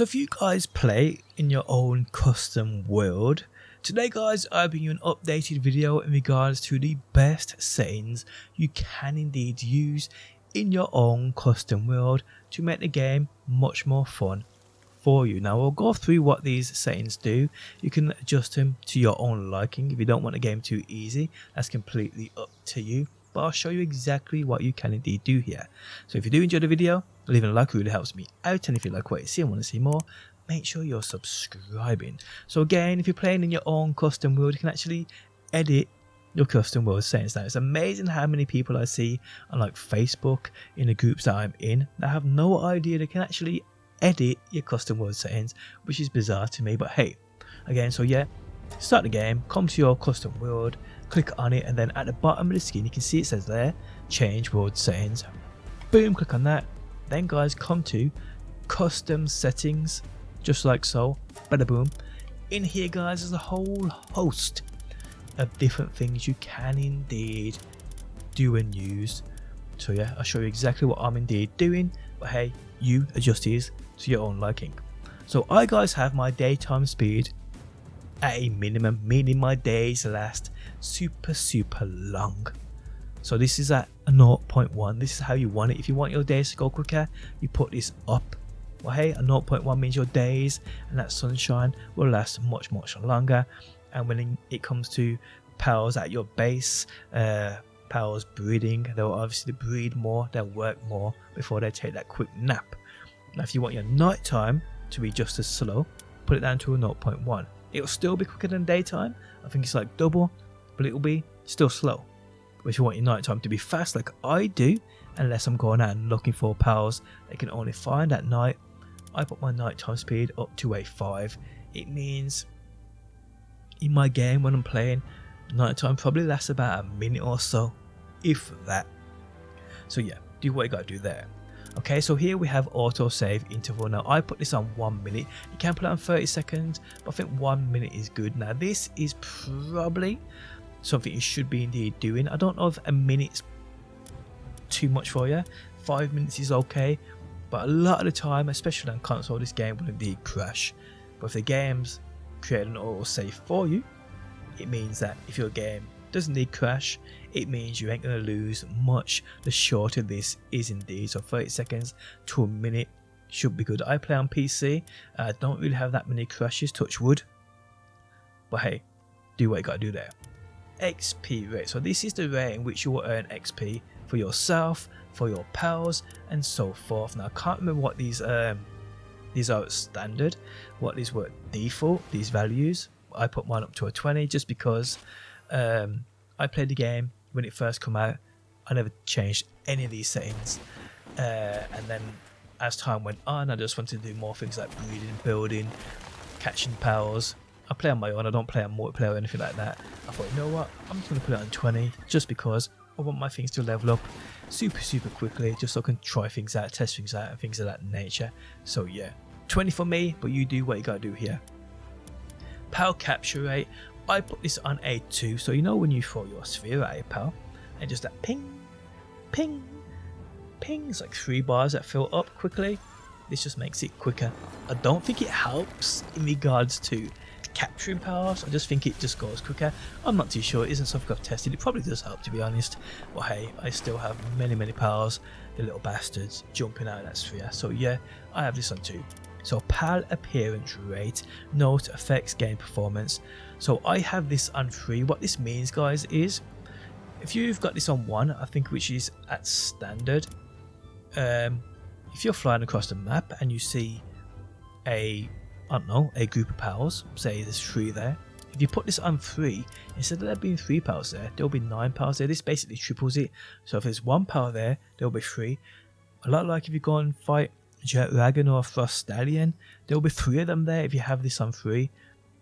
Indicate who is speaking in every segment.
Speaker 1: So if you guys play in your own custom world, today guys I bring you an updated video in regards to the best settings you can indeed use in your own custom world to make the game much more fun for you. Now we'll go through what these settings do. You can adjust them to your own liking. If you don't want the game too easy, that's completely up to you, but I'll show you exactly what you can indeed do here. So if you do enjoy the video, leaving a like really helps me out, and if you like what you see and want to see more, make sure you're subscribing. So again, if you're playing in your own custom world, you can actually edit your custom world settings. Now it's amazing how many people I see on like Facebook in the groups that I'm in that have no idea they can actually edit your custom world settings, which is bizarre to me, but hey, again, so yeah, start the game, come to your custom world, click on it, and then at the bottom of the screen you can see it says there change world settings. Boom, click on that. Then guys, come to custom settings, just like so, bada boom. In here guys, there's a whole host of different things you can indeed do and use. So yeah, I'll show you exactly what I'm indeed doing, but hey, you adjust these to your own liking. So I guys have my daytime speed at a minimum, meaning my days last super long. So this is at a 0.1. This is how you want it. If you want your days to go quicker, you put this up. Well hey, a 0.1 means your days and that sunshine will last much longer. And when it comes to pals at your base, pals breeding, they'll obviously breed more, they'll work more before they take that quick nap. Now if you want your night time to be just as slow, put it down to a 0.1. It'll still be quicker than daytime. I think it's like double, but it'll be still slow. But if you want your night time to be fast like I do, unless I'm going out and looking for pals they can only find at night, I put my nighttime speed up to a 5. It means in my game when I'm playing, nighttime probably lasts about a minute or so, if that. So yeah, do what you gotta do there. Okay, so here we have autosave interval. Now I put this on 1 minute. You can put it on 30 seconds, but I think 1 minute is good. Now this is probably something you should be indeed doing. I don't know if a minute's too much for you. 5 minutes is okay, but a lot of the time, especially on console, this game will indeed crash. But if the game's created an autosave for you, it means that if your game doesn't need crash, it means you ain't going to lose much the shorter this is indeed. So 30 seconds to a minute should be good. I play on PC, don't really have that many crashes, touch wood, but hey, do what you gotta do there. XP rate, so this is the rate in which you will earn XP for yourself, for your pals, and so forth. Now I can't remember what these are standard, what these were default, these values. I put mine up to a 20 just because I played the game when it first came out. I never changed any of these settings, and then as time went on I just wanted to do more things like breeding, building, catching pals. I play on my own, I don't play on multiplayer or anything like that. I thought, you know what, I'm just going to put it on 20 just because I want my things to level up super quickly, just so I can try things out, test things out and things of that nature. So yeah, 20 for me, but you do what you gotta do here. Pal capture rate, I put this on a 2, so you know when you throw your sphere at a pal and just that ping, ping, ping, it's like 3 bars that fill up quickly. This just makes it quicker. I don't think it helps in regards to capturing pals, I just think it just goes quicker. I'm not too sure, it isn't something I've tested. It probably does help, to be honest, but hey, I still have many pals, the little bastards jumping out of that sphere. So yeah, I have this on 2. So pal appearance rate, note affects game performance. So I have this on 3. What this means guys is if you've got this on 1, I think, which is at standard, if you're flying across the map and you see a group of pals, say there's 3 there, if you put this on 3, instead of there being 3 pals there, there'll be 9 pals there. This basically triples it. So if there's 1 pal there, there'll be 3. A lot like if you go and fight Jet Dragon or Frost Stallion, there'll be 3 of them there if you have this on 3.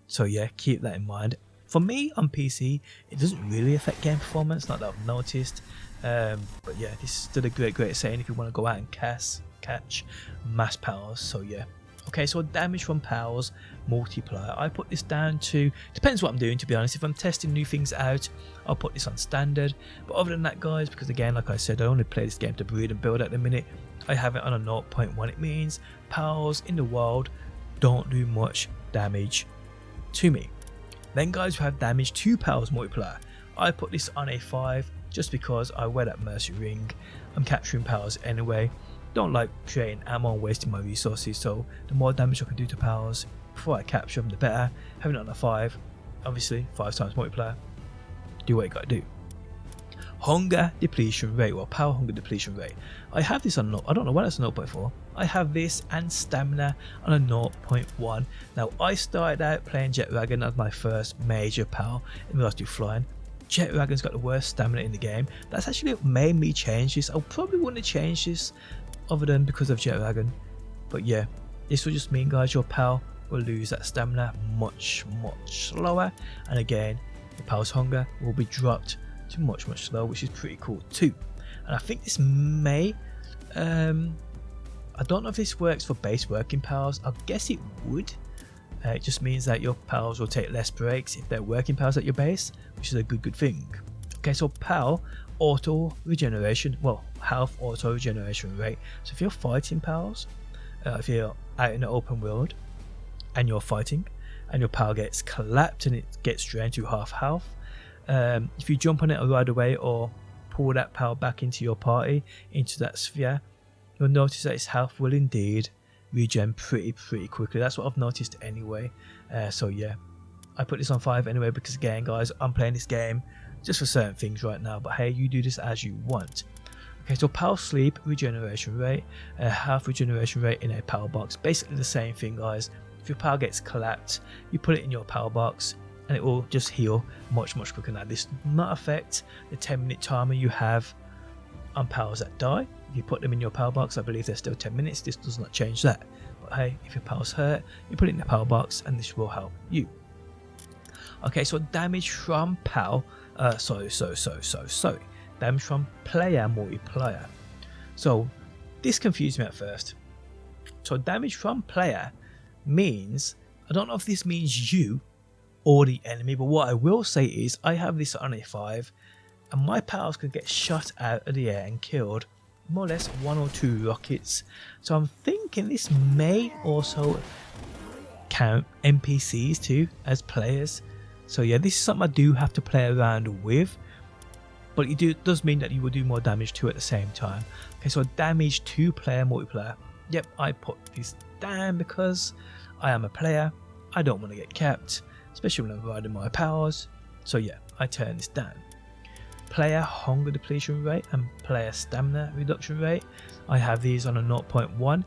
Speaker 1: So yeah, keep that in mind. For me on PC, it doesn't really affect game performance, not that I've noticed, but yeah, this is still a great setting if you want to go out and catch mass pals. So yeah, Okay, so damage from Pals Multiplier, I put this down to, depends what I'm doing to be honest. If I'm testing new things out, I'll put this on standard, but other than that guys, because again like I said, I only play this game to breed and build at the minute, I have it on a 0.1. It means Pals in the wild don't do much damage to me. Then guys, we have damage to Pals Multiplier. I put this on a 5 just because I wear that Mercy ring. I'm capturing Pals anyway. Don't like creating ammo and wasting my resources, so the more damage I can do to Pals before I capture them, the better. Having it on a 5, obviously 5 times multiplier, do what you gotta do. Hunger depletion rate, or power hunger depletion rate. I have this on, I don't know why that's 0.4. I have this and stamina on a 0.1. Now I started out playing Jet Dragon as my first major pal in regards to flying. Jet Dragon's got the worst stamina in the game. That's actually what made me change this. I probably wouldn't have changed this other than because of Jet Dragon. But yeah, this will just mean guys, your pal will lose that stamina much slower, and again the pal's hunger will be dropped to much slower, which is pretty cool too. And I think this may I don't know if this works for base working pals. I guess it would. It just means that your pals will take less breaks if they're working pals at your base, which is a good thing. Okay, so pal auto regeneration, well, health auto regeneration rate. So if you're fighting pals, if you're out in the open world and you're fighting and your pal gets collapsed and it gets drained to half health, if you jump on it right away or pull that pal back into your party, into that sphere, you'll notice that its health will indeed regen pretty quickly. That's what I've noticed anyway. So yeah, I put this on 5 anyway because again guys, I'm playing this game just for certain things right now, but hey, you do this as you want. Okay, so pal sleep regeneration rate, health regeneration rate in a pal box, basically the same thing guys. If your pal gets collapsed, you put it in your pal box and it will just heal much quicker. Now this does not affect the 10-minute timer you have on pals that die. If you put them in your pal box, I believe they're still 10 minutes. This does not change that. But hey, if your pal's hurt, you put it in the pal box and this will help you. Okay, so damage from pal, damage from player multiplier. So this confused me at first. So damage from player means, I don't know if this means you or the enemy, but what I will say is I have this on a 5 and my pals can get shot out of the air and killed more or less 1 or 2 rockets. So I'm thinking this may also count NPCs too as players. So yeah, this is something I do have to play around with, but it does mean that you will do more damage to at the same time. Okay, so damage to player multiplier. Yep, I put this down because I am a player. I don't want to get capped, especially when I'm riding my powers. So yeah, I turn this down. Player hunger depletion rate and player stamina reduction rate, I have these on a 0.1.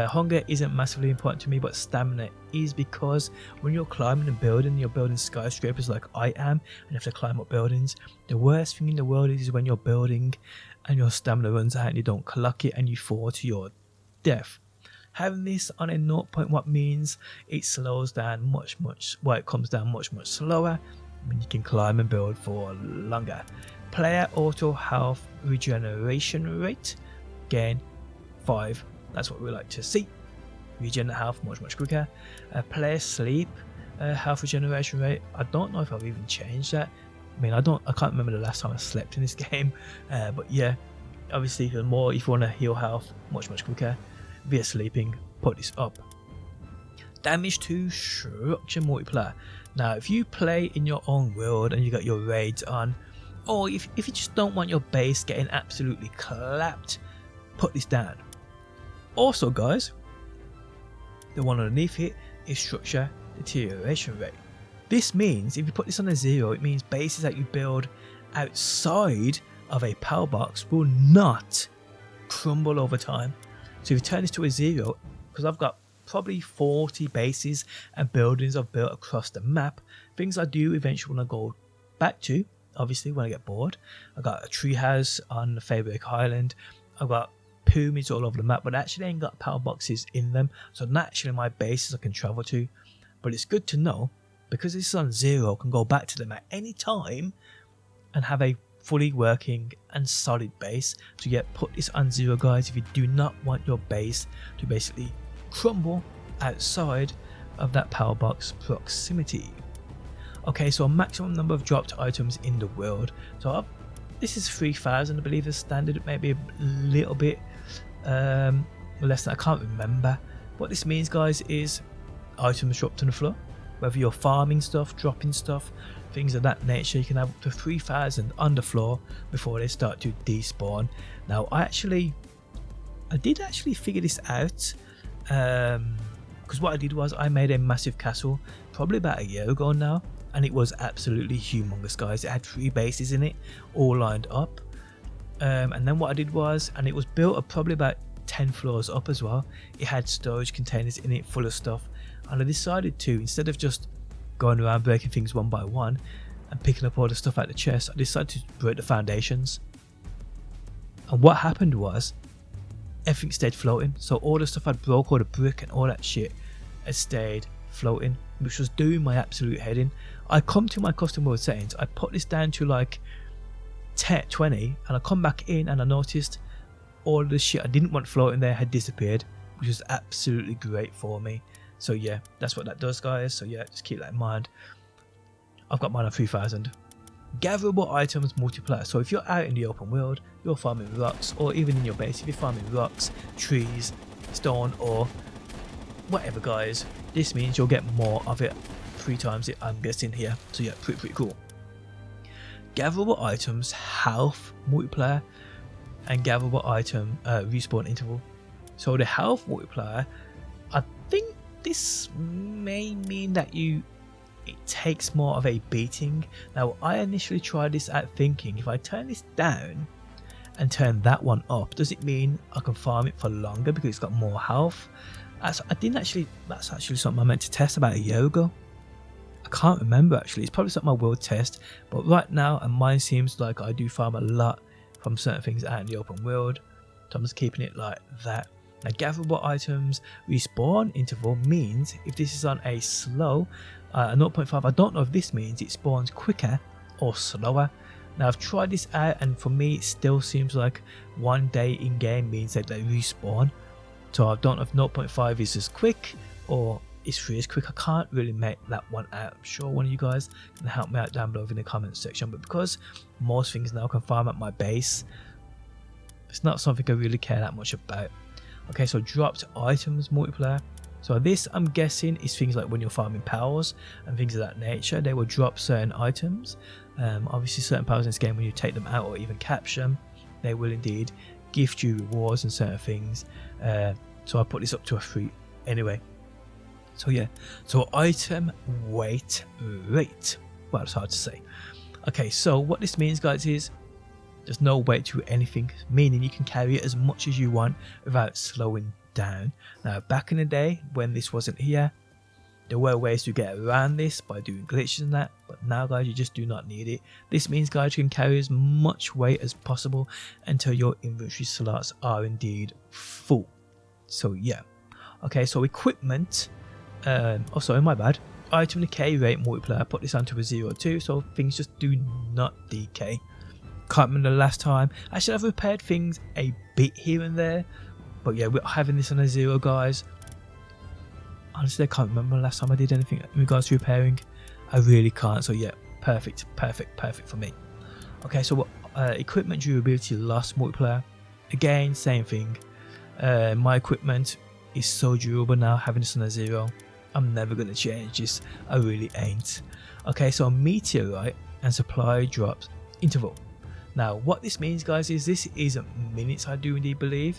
Speaker 1: Hunger isn't massively important to me, but stamina is, because when you're climbing and building, you're building skyscrapers like I am and you have to climb up buildings. The worst thing in the world is when you're building and your stamina runs out and you don't clock it and you fall to your death. Having this on a 0.1 means it slows down much, well, it comes down much slower when you can climb and build for longer. Player auto health regeneration rate, again 5, that's what we like to see. Regen the health much quicker. Player sleep health regeneration rate, I don't know if I've even changed that. I mean, I can't remember the last time I slept in this game, but yeah, obviously if you want to heal health much quicker via sleeping, put this up. Damage to structure multiplier. Now if you play in your own world and you got your raids on, or if you just don't want your base getting absolutely clapped, put this down. Also guys, the one underneath it is structure deterioration rate. This means if you put this on a 0, it means bases that you build outside of a power box will not crumble over time. So if you turn this to a 0, because I've got probably 40 bases and buildings I've built across the map, things I do eventually want to go back to, obviously when I get bored. I got a treehouse on the Fabric Island, I've got pyramids all over the map, but I actually ain't got power boxes in them, so naturally my bases I can travel to. But it's good to know, because this is on 0, I can go back to them at any time and have a fully working and solid base. So yeah, put this on 0 guys if you do not want your base to basically crumble outside of that power box proximity. Okay, so a maximum number of dropped items in the world. So this is 3,000, I believe, as standard. Maybe a little bit less than, I can't remember. What this means, guys, is items dropped on the floor. Whether you're farming stuff, dropping stuff, things of that nature, you can have up to 3,000 on the floor before they start to despawn. Now, I did actually figure this out, because what I did was I made a massive castle probably about a year ago now, and it was absolutely humongous, guys. It had 3 bases in it, all lined up, and then what I did was, and it was built up probably about 10 floors up as well. It had storage containers in it full of stuff, and I decided to, instead of just going around breaking things one by one and picking up all the stuff out the chest, I decided to break the foundations. And what happened was everything stayed floating. So all the stuff I broke, all the brick and all that shit, had stayed floating, which was doing my absolute head in. I come to my custom world settings, I put this down to like 20, and I come back in and I noticed all the shit I didn't want floating there had disappeared, which was absolutely great for me. So yeah, that's what that does, guys. So yeah, just keep that in mind. I've got mine on 3,000. Gatherable items multiplier. So if you're out in the open world, you're farming rocks, or even in your base, if you're farming rocks, trees, stone, or whatever, guys, this means you'll get more of it, 3 times it, I'm guessing here. So yeah, pretty cool. Gatherable items health multiplier and gatherable item respawn interval. So the health multiplier, I think this may mean that it takes more of a beating. Now, I initially tried this out thinking, if I turn this down and turn that one up, does it mean I can farm it for longer because it's got more health? That's actually something I meant to test about a year ago. I can't remember actually. It's probably something I will test, but right now, and mine seems like I do farm a lot from certain things out in the open world, so I'm just keeping it like that. Now, gatherable items respawn interval means if this is on a slow 0.5, I don't know if this means it spawns quicker or slower. Now, I've tried this out, and for me it still seems like 1 day in game means that they respawn. So I don't know if 0.5 is as quick or is 3 as quick. I can't really make that one out. I'm sure one of you guys can help me out down below in the comments section, but because most things now can farm at my base, it's not something I really care that much about. Okay, so dropped items multiplier. So this, I'm guessing, is things like when you're farming powers and things of that nature, they will drop certain items. Obviously certain powers in this game, when you take them out or even capture them, they will indeed gift you rewards and certain things. So I put this up to a 3 anyway. So yeah, so item weight rate. Well, it's hard to say. Okay, so what this means, guys, is there's no weight to anything, meaning you can carry it as much as you want without slowing down. Now, back in the day when this wasn't here, there were ways to get around this by doing glitches and that, but now, guys, you just do not need it. This means, guys, you can carry as much weight as possible until your inventory slots are indeed full. So yeah. Okay, so equipment, oh sorry, my bad, item decay rate multiplier, put this onto a 0.2, so things just do not decay. Can't remember the last time. Actually, I've repaired things a bit here and there, but yeah, we're having this on a 0, guys. Honestly, I can't remember the last time I did anything in regards to repairing. I really can't. So yeah, perfect for me. Okay, so equipment durability loss multiplier, again, same thing. My equipment is so durable now, having this on a 0. I'm never going to change this, I really ain't. Okay, so meteorite and supply drops interval. Now, what this means, guys, is this is minutes, I do indeed believe.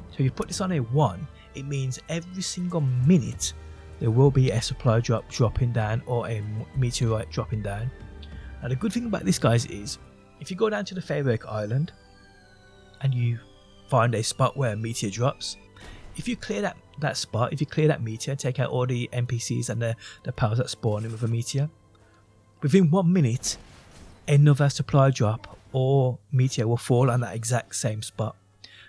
Speaker 1: So if you put this on a 1, it means every single minute there will be a supply drop dropping down or a meteorite dropping down. Now, the good thing about this, guys, is if you go down to the Theri island and you find a spot where a meteor drops, if you clear that spot, if you clear that meteor, take out all the NPCs and the powers that spawn in with a meteor, within 1 minute another supply drop or meteor will fall on that exact same spot.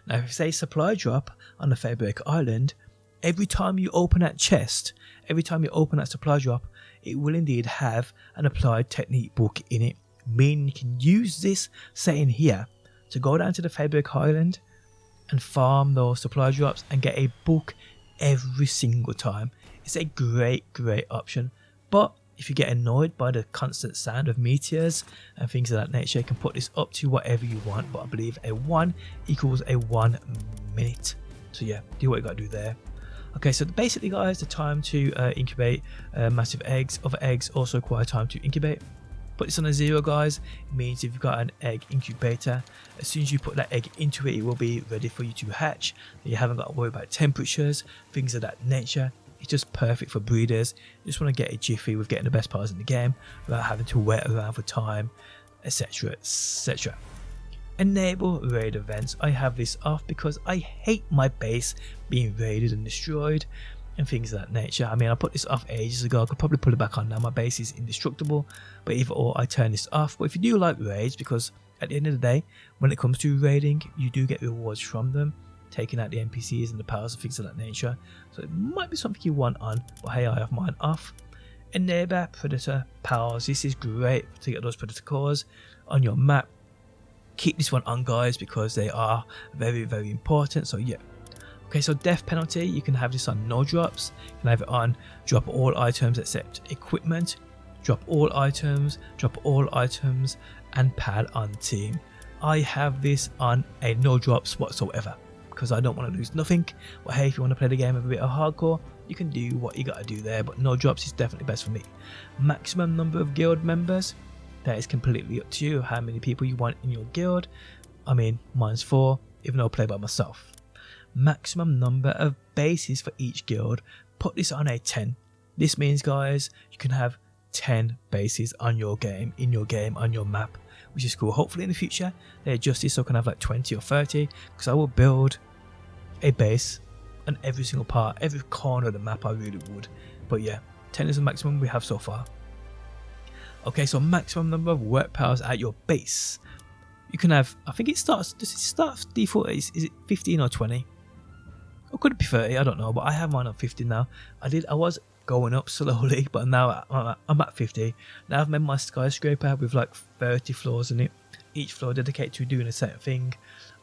Speaker 1: Now, if you say supply drop on the Theri island, every time you open that chest, every time you open that supply drop, it will indeed have an applied technique book in it, meaning you can use this setting here to go down to the Theri island and farm those supply drops and get a book every single time. It's a great option. But if you get annoyed by the constant sound of meteors and things of that nature, you can put this up to whatever you want, but I believe a 1 equals a 1 minute. So yeah, do what you gotta do there. Okay, so basically guys, the time to incubate massive eggs. Other eggs also require time to incubate. Put this on a 0 guys. It means if you've got an egg incubator, as soon as you put that egg into it, it will be ready for you to hatch. You haven't got to worry about temperatures, things of that nature. It's just perfect for breeders. You just want to get a jiffy with getting the best pals in the game without having to wait around for time, etc, etc. Enable raid events. I have this off because I hate my base being raided and destroyed and things of that nature. I mean, I put this off ages ago. I could probably put it back on now. My base is indestructible, but either or, I turn this off. But if you do like raids, because at the end of the day, when it comes to raiding, you do get rewards from them, taking out the NPCs and the pals and things of that nature. So it might be something you want on, but hey, I have mine off. Enable predator pals. This is great to get those predator cores on your map. Keep this one on guys, because they are very important. So yeah. Okay, so death penalty, you can have this on no drops. You can have it on drop all items except equipment, drop all items, and pad on team. I have this on a no drops whatsoever because I don't want to lose nothing. But hey, if you want to play the game a bit of hardcore, you can do what you gotta do there, but no drops is definitely best for me. Maximum number of guild members, that is completely up to you, how many people you want in your guild. I mean, mine's 4, even though I play by myself. Maximum number of bases for each guild, put this on a 10. This means guys, you can have 10 bases on your game, on your map, which is cool. Hopefully in the future they adjust this so I can have like 20 or 30, because I will build a base on every single part, every corner of the map. I really would. But yeah, 10 is the maximum we have so far. Okay, so maximum number of work pals at your base. You can have, I think it starts, does it start default, is it 15 or 20? Or could it be 30? I don't know, but I have mine on 50 now. I was going up slowly, but now I'm at 50. Now I've made my skyscraper with like 30 floors in it, each floor dedicated to doing a certain thing.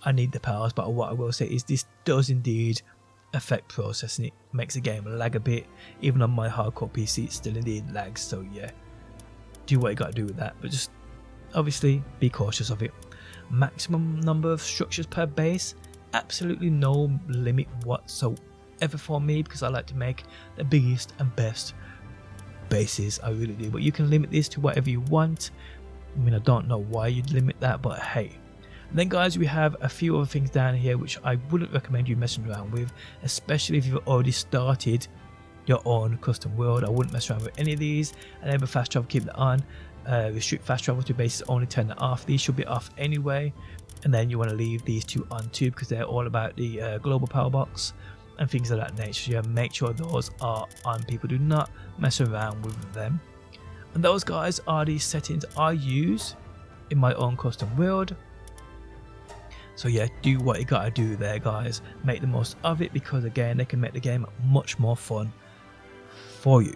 Speaker 1: I need the pals, but what I will say is this does indeed affect processing. It makes the game lag a bit. Even on my hardcore PC, it still indeed lags. So yeah, do what you gotta do with that, but just obviously be cautious of it. Maximum number of structures per base, absolutely no limit whatsoever for me, because I like to make the biggest and best bases. I really do, but you can limit this to whatever you want. I mean, I don't know why you'd limit that, but hey. And then guys, we have a few other things down here which I wouldn't recommend you messing around with, especially if you've already started your own custom world. I wouldn't mess around with any of these. Enable fast travel, keep that on. Restrict fast travel to bases only, turn that off. These should be off anyway. And then you want to leave these two on too, because they're all about the global power box and things of that nature. Yeah, make sure those are on. People do not mess around with them. And those guys are the settings I use in my own custom world. So yeah, do what you gotta do there guys. Make the most of it, because again, they can make the game much more fun for you,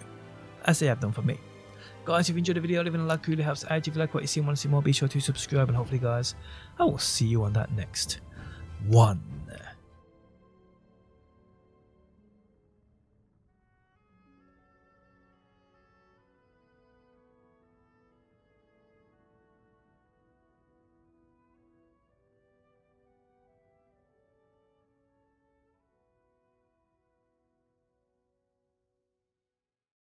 Speaker 1: as they have done for me. Guys, if you enjoyed the video, leaving a like really helps out. If you like what you see and want to see more, be sure to subscribe, and hopefully guys, I will see you on that next one.